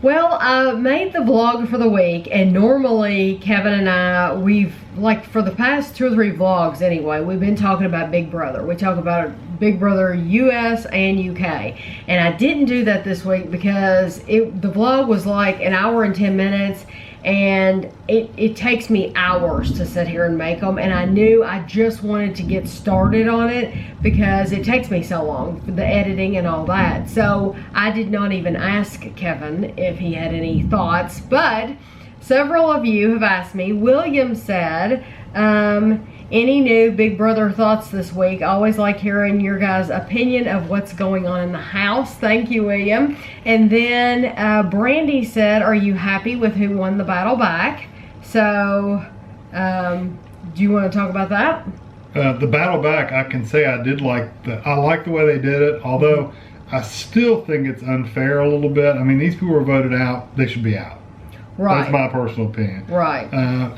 Well, I made the vlog for the week, and normally Kevin and I, we've, like, for the past 2 or 3 vlogs anyway, we've been talking about Big Brother. We talk about Big Brother US and UK, and I didn't do that this week because the vlog was like an hour and 10 minutes, and it takes me hours to sit here and make them, and I knew I just wanted to get started on it because it takes me so long for the editing and all that. So I did not even ask Kevin if he had any thoughts, but several of you have asked me. William said, any new Big Brother thoughts this week? Always like hearing your guys' opinion of what's going on in the house. Thank you, William. And then Brandy said, are you happy with who won the battle back? So, do you want to talk about that? The battle back, I can say I like the way they did it, although I still think it's unfair a little bit. I mean, these people were voted out, they should be out. Right. That's my personal opinion. Right.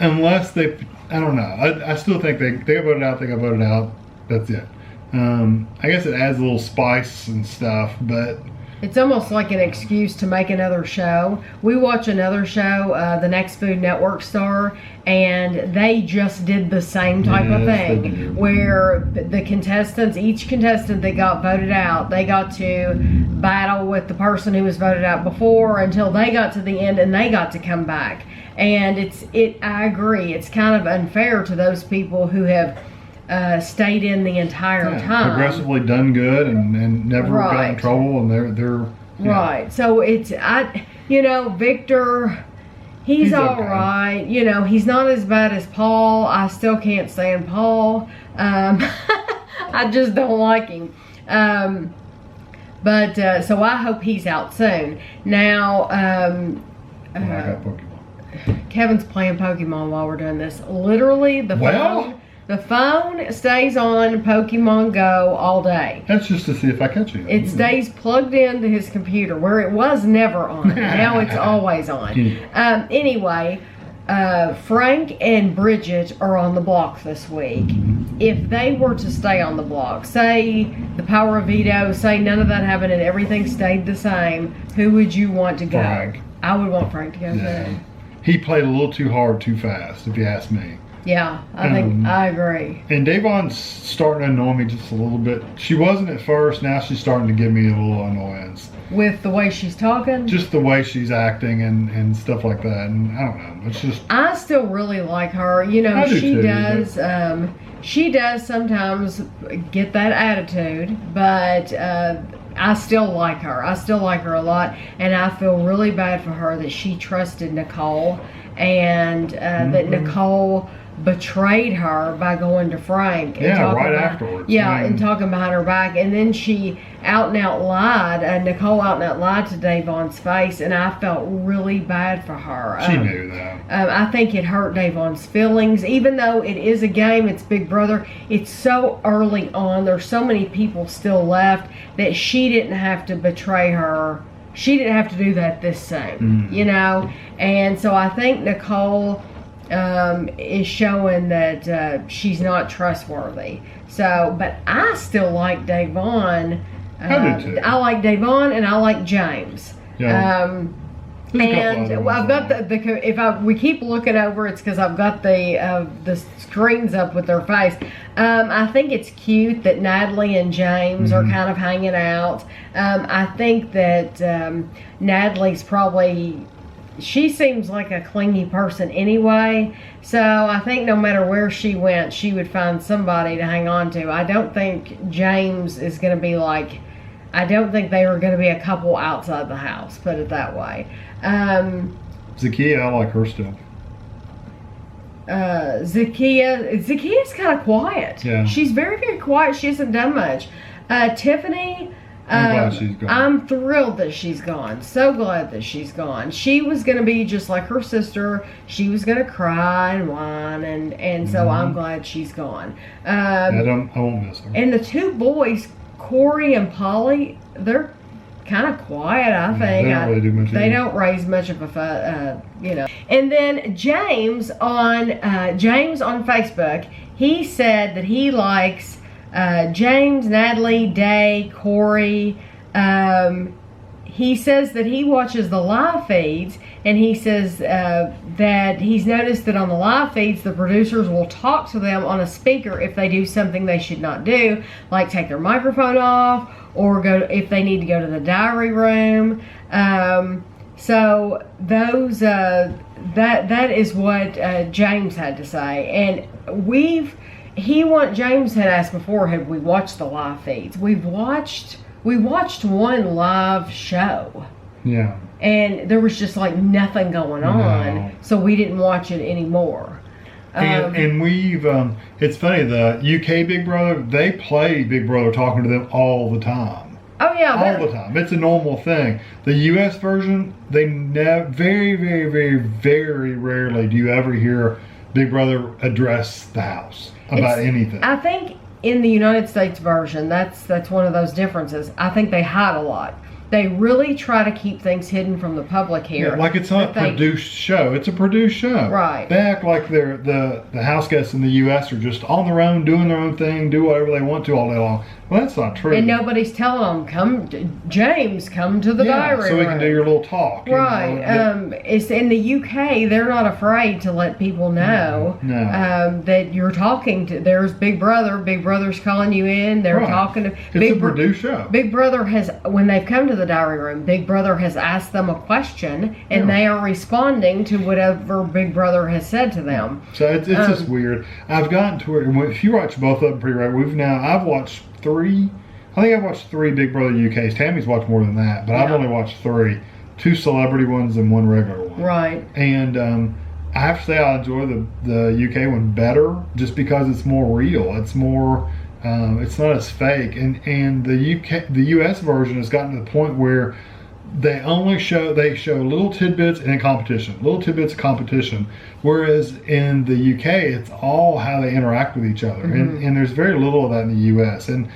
Unless they, I don't know. I still think they got voted out, they got voted out. That's it. I guess it adds a little spice and stuff, but it's almost like an excuse to make another show. We watch another show, the Next Food Network star, and they just did the same type of thing where the contestants, each contestant that got voted out, they got to battle with the person who was voted out before until they got to the end and they got to come back. And I agree, it's kind of unfair to those people who have stayed in the entire time. Progressively done good and never got in trouble, and they're right. So Victor, he's all right. He's not as bad as Paul. I still can't stand Paul. I just don't like him. But so I hope he's out soon. Now, I got Pokemon. Kevin's playing Pokemon while we're doing this. Literally, the phone stays on Pokemon Go all day. That's just to see if I catch you. It stays plugged into his computer where it was never on. Now it's always on. Anyway, Frank and Bridget are on the block this week. If they were to stay on the block, say the power of veto, say none of that happened and everything stayed the same, who would you want to go? Frank. I would want Frank to go too. He played a little too hard, too fast, if you ask me. Yeah, I think I agree. And Davon's starting to annoy me just a little bit. She wasn't at first, now she's starting to give me a little annoyance. With the way she's talking? Just the way she's acting and stuff like that. And I don't know, it's just... I still really like her. She does sometimes get that attitude, but I still like her. I still like her a lot, and I feel really bad for her that she trusted Nicole, and that Nicole betrayed her by going to Frank and afterwards. And talking behind her back, and then she out and out lied. Nicole out and out lied to Davon's face, and I felt really bad for her. She knew that. I think it hurt Davon's feelings, even though it is a game. It's Big Brother. It's so early on. There's so many people still left that she didn't have to betray her. She didn't have to do that this soon, And so I think Nicole is showing that she's not trustworthy. So, but I still like Davon. I do too. I like Davon and I like James. Yeah. And I've got we keep looking over, it's because I've got the screens up with their face. I think it's cute that Natalie and James are kind of hanging out. I think that Natalie's probably, she seems like a clingy person anyway, so I think no matter where she went, she would find somebody to hang on to. I don't think James is going to be like, I don't think they were going to be a couple outside the house, put it that way. Zakia, I like her still. Zakia's kind of quiet. Yeah. She's very, very quiet. She hasn't done much. Tiffany, I'm glad she's gone. I'm thrilled that she's gone. So glad that she's gone. She was going to be just like her sister. She was going to cry and whine, and so I'm glad she's gone. I won't miss her. And the 2 boys, Corey and Polly, they're kind of quiet, I think. They don't really do much. They don't raise much of a fuss, And then James on Facebook, he said that he likes James, Natalie, Day, Corey. he says that he watches the live feeds, and he says that he's noticed that on the live feeds, the producers will talk to them on a speaker if they do something they should not do, like take their microphone off, or if they need to go to the diary room. So those that is what James had to say, and James had asked before, have we watched the live feeds? We watched one live show. Yeah. And there was just like nothing going on, so we didn't watch it anymore. And we've, it's funny, the UK Big Brother, they play Big Brother talking to them all the time. Oh yeah. All the time. It's a normal thing. The US version, they very, very, very, very rarely do you ever hear Big Brother address the house about anything. I think in the United States version, that's one of those differences. I think they hide a lot. They really try to keep things hidden from the public here. Yeah, like it's not a produced show. It's a produced show. Right. They act like the house guests in the U.S. are just on their own, doing their own thing, do whatever they want to all day long. Well, that's not true. And nobody's telling them, James, come to the diary room. So we can do your little talk. Right. It's in the UK, they're not afraid to let people know that you're talking to, there's Big Brother. Big Brother's calling you in. They're talking to. It's a produced show. Big Brother has, when they've come to the diary room, Big Brother has asked them a question, and they are responding to whatever Big Brother has said to them. So it's just weird. I've gotten to where, if you watch both of them pretty right, I've watched three Big Brother UKs. Tammy's watched more than that, but I've only watched 3. 2 celebrity ones and 1 regular one. Right. And I have to say I enjoy the UK one better just because it's more real. It's more, it's not as fake. And the US version has gotten to the point where they show little tidbits and competition, whereas in the UK it's all how they interact with each other, and there's very little of that in the US, and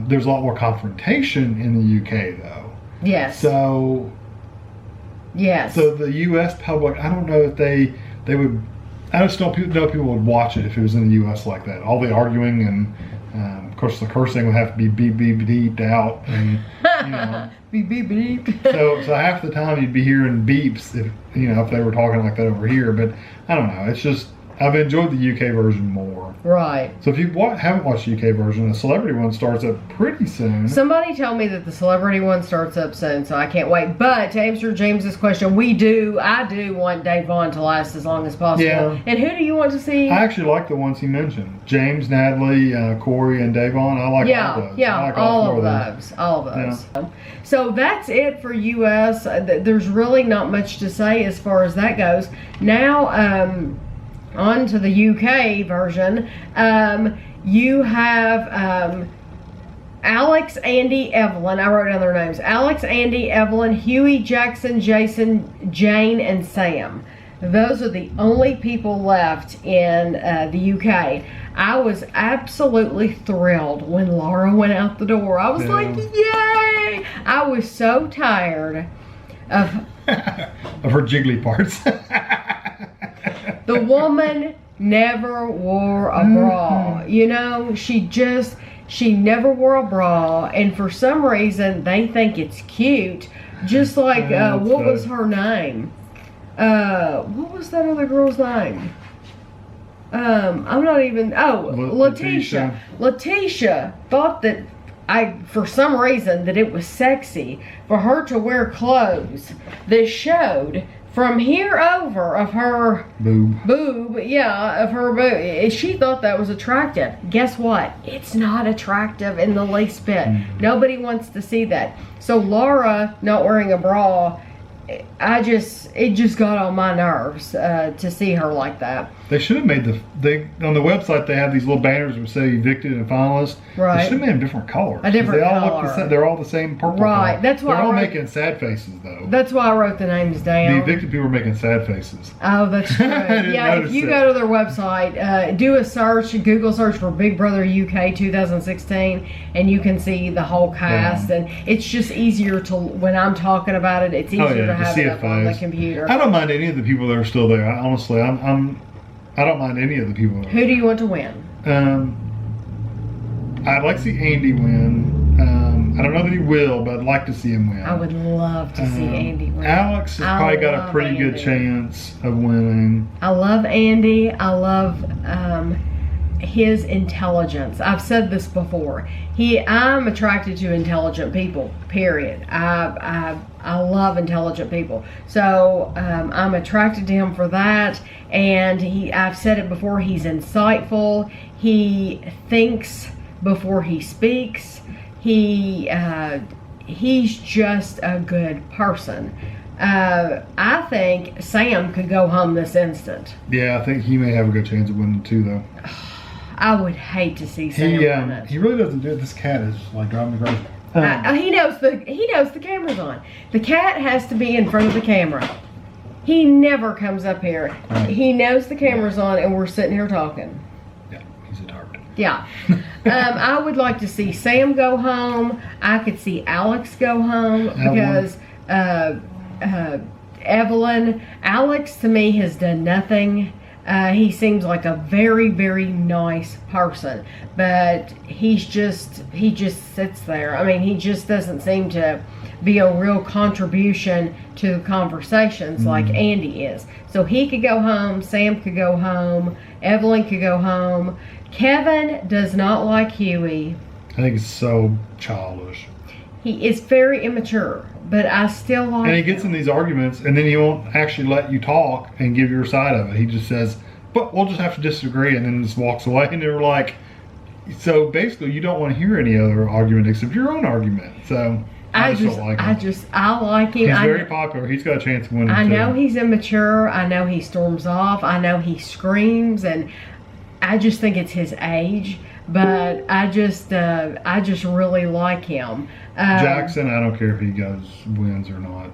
there's a lot more confrontation in the UK though. Yes. So the US public, I don't know if they would, I just don't know people would watch it if it was in the US like that. All the arguing and of course the cursing would have to be beep beeped out, and beep beep beep. so half the time you'd be hearing beeps if they were talking like that over here. But I don't know. It's just I've enjoyed the UK version more. Right. So if you haven't watched the UK version, the celebrity one starts up pretty soon. Somebody told me that the celebrity one starts up soon, so I can't wait. But to answer James's question, I do want Dave Vaughn to last as long as possible. Yeah. And who do you want to see? I actually like the ones he mentioned: James, Natalie, Corey, and Dave Vaughn. I like all of those. Yeah, I like all of those. Yeah. So that's it for US. There's really not much to say as far as that goes. Now, on to the UK version. You have Alex, Andy, Evelyn. I wrote down their names. Alex, Andy, Evelyn, Huey, Jackson, Jason, Jane, and Sam. Those are the only people left in the UK. I was absolutely thrilled when Laura went out the door. I was like, yay! I was so tired of her jiggly parts. The woman never wore a bra. She never wore a bra, and for some reason they think it's cute. Just like what was her name? What was that other girl's name? I'm not even. Letitia. Letitia thought that for some reason that it was sexy for her to wear clothes that showed from here over of her boob, of her boob. She thought that was attractive. Guess what? It's not attractive in the least bit. Nobody wants to see that. So Laura not wearing a bra, it just got on my nerves to see her like that. They should have made on the website they have these little banners that say evicted and finalist. Right. They should have made them different colors. A different they all color. Look they're all the same purple. Right. Color. That's why they're all making sad faces though. That's why I wrote the names down. The evicted people are making sad faces. Oh, that's true. Yeah, if you go to their website, do a search, Google search for Big Brother UK 2016, and you can see the whole cast. And it's just easier to, when I'm talking about it, it's easier to have it up on the computer. I don't mind any of the people that are still there. Honestly, I don't mind any of the people. Who do you want to win? I'd like to see Andy win. I don't know that he will, but I'd like to see him win. I would love to see Andy win. Alex has probably got a pretty good chance of winning. I love Andy. I love his intelligence. I've said this before. I'm attracted to intelligent people. Period. I love intelligent people. So I'm attracted to him for that. And I've said it before. He's insightful. He thinks before he speaks. He's just a good person. I think Sam could go home this instant. Yeah, I think he may have a good chance of winning too, though. I would hate to see Sam win it. He really doesn't do it. This cat is like driving me crazy. He knows the camera's on. The cat has to be in front of the camera. He never comes up here. Right. He knows the camera's on, and we're sitting here talking. Yeah, he's a tart. Yeah. I would like to see Sam go home. I could see Alex go home because Evelyn. Alex to me has done nothing. He seems like a very, very nice person, but he just sits there. I mean, he just doesn't seem to be a real contribution to conversations like Andy is. So he could go home, Sam could go home, Evelyn could go home. Kevin does not like Huey. I think it's so childish. He is very immature, but I still like him. And he gets in these arguments, and then he won't actually let you talk and give your side of it. He just says, but we'll just have to disagree, and then just walks away. And they're like, so basically you don't want to hear any other argument except your own argument. So I just don't like him. I like him. He's very popular. He's got a chance of winning I know he's immature. I know he storms off. I know he screams, and I just think it's his age. But I just really like him. Jackson, I don't care if he wins or not.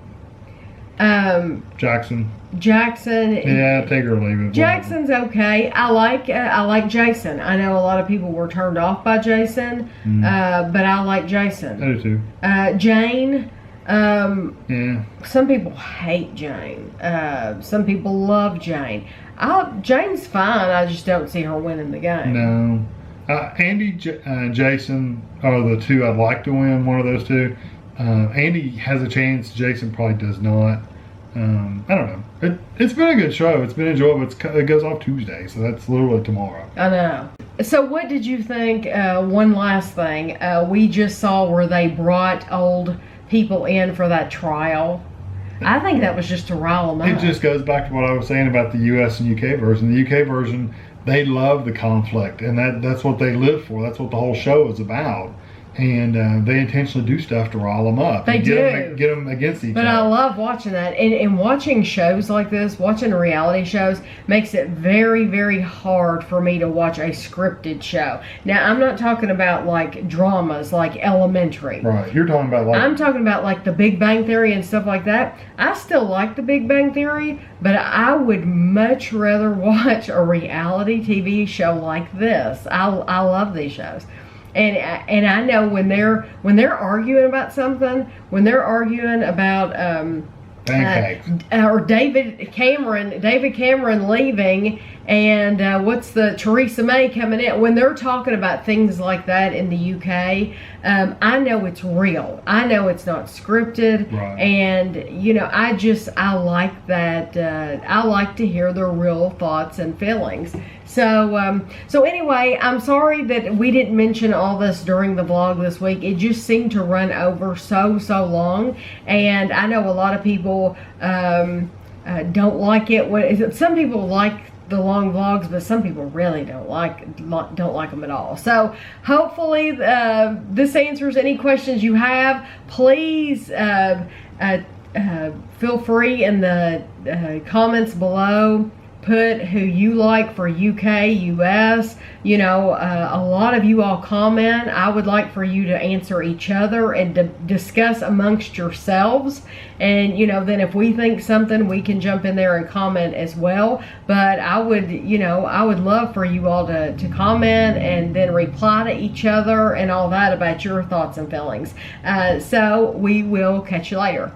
Jackson. Yeah, take her or leave it. Jackson's okay. I like Jason. I know a lot of people were turned off by Jason, but I like Jason. I do too. Jane. Yeah. Some people hate Jane. Some people love Jane. Jane's fine. I just don't see her winning the game. No. Andy and Jason are the two I'd like to win, one of those two. Andy has a chance. Jason probably does not. I don't know. It's been a good show. It's been enjoyable. It goes off Tuesday, so that's literally tomorrow. I know. So what did you think? One last thing. We just saw where they brought old people in for that trial. I think that was just to rile them up. It just goes back to what I was saying about the US and UK version. The UK version, they love the conflict, and that's what they live for. That's what the whole show is about. And they intentionally do stuff to rile them up. They do. Get them against each other. But I love watching that. And watching shows like this, watching reality shows, makes it very, very hard for me to watch a scripted show. Now, I'm not talking about like dramas like Elementary. Right. You're talking about like... I'm talking about like The Big Bang Theory and stuff like that. I still like The Big Bang Theory, but I would much rather watch a reality TV show like this. I love these shows. And I know when they're arguing about something, when they're arguing about or David Cameron leaving, and what's the Theresa May coming in, when they're talking about things like that in the UK, I know it's real. I know it's not scripted. Right. And I like that. I like to hear their real thoughts and feelings. So anyway, I'm sorry that we didn't mention all this during the vlog this week. It just seemed to run over so long, and I know a lot of people don't like it. Some people like the long vlogs, but some people really don't like them at all. So hopefully this answers any questions you have. Please feel free in the comments below. Put who you like for UK, US. A lot of you all comment. I would like for you to answer each other and to discuss amongst yourselves. And, then if we think something, we can jump in there and comment as well. But I would love for you all to comment and then reply to each other and all that about your thoughts and feelings. So we will catch you later.